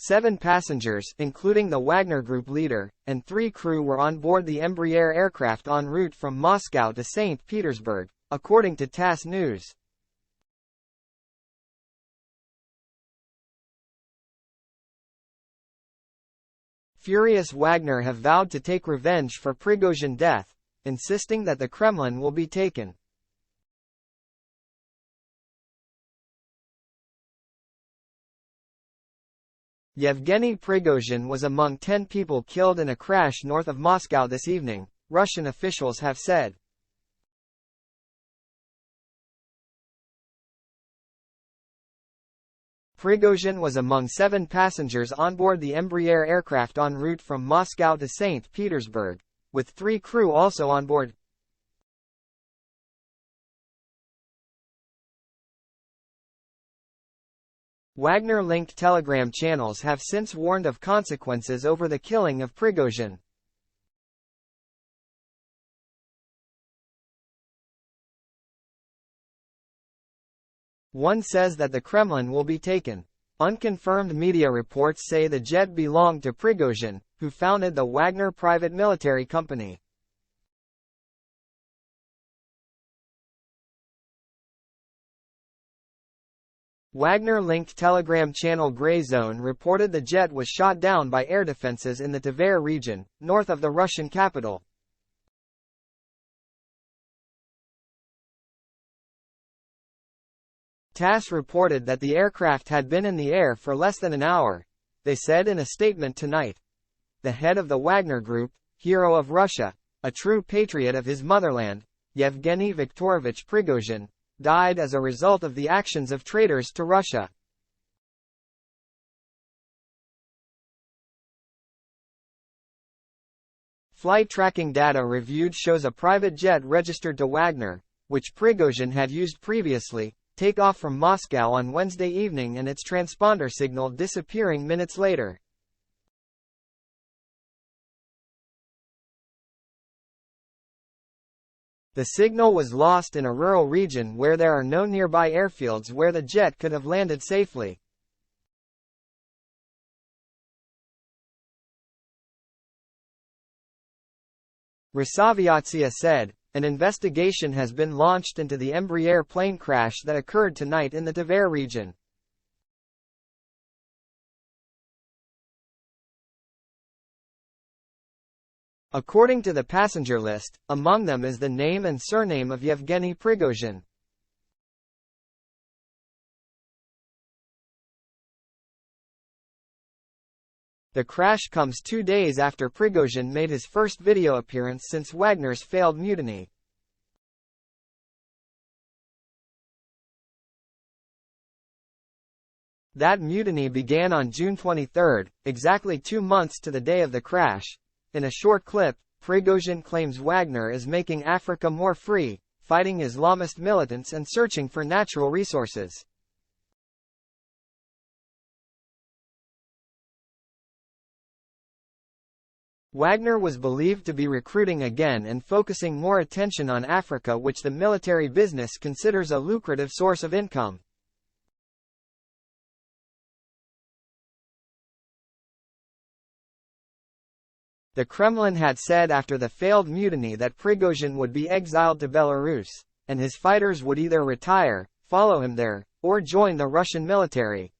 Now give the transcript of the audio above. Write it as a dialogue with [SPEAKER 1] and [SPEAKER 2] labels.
[SPEAKER 1] 7 passengers, including the Wagner Group leader, and 3 crew were on board the Embraer aircraft en route from Moscow to St. Petersburg, according to TASS News. Furious Wagner have vowed to take revenge for Prigozhin death, insisting that the Kremlin will be taken. Yevgeny Prigozhin was among 10 people killed in a crash north of Moscow this evening, Russian officials have said. Prigozhin was among 7 passengers on board the Embraer aircraft en route from Moscow to St. Petersburg, with 3 crew also on board. Wagner-linked Telegram channels have since warned of consequences over the killing of Prigozhin. One says that the Kremlin will be taken. Unconfirmed media reports say the jet belonged to Prigozhin, who founded the Wagner private military company. Wagner-linked Telegram channel Grey Zone reported the jet was shot down by air defenses in the Tver region, north of the Russian capital. TASS reported that the aircraft had been in the air for less than an hour, they said in a statement tonight. The head of the Wagner Group, hero of Russia, a true patriot of his motherland, Yevgeny Viktorovich Prigozhin, died as a result of the actions of traitors to Russia. Flight tracking data reviewed shows a private jet registered to Wagner, which Prigozhin had used previously, take off from Moscow on Wednesday evening and its transponder signal disappearing minutes later. The signal was lost in a rural region where there are no nearby airfields where the jet could have landed safely. Rosaviatsia said, an investigation has been launched into the Embraer plane crash that occurred tonight in the Tver region. According to the passenger list, among them is the name and surname of Yevgeny Prigozhin. The crash comes 2 days after Prigozhin made his first video appearance since Wagner's failed mutiny. That mutiny began on June 23, exactly 2 months to the day of the crash. In a short clip, Prigozhin claims Wagner is making Africa more free, fighting Islamist militants and searching for natural resources. Wagner was believed to be recruiting again and focusing more attention on Africa, which the military business considers a lucrative source of income. The Kremlin had said after the failed mutiny that Prigozhin would be exiled to Belarus, and his fighters would either retire, follow him there, or join the Russian military.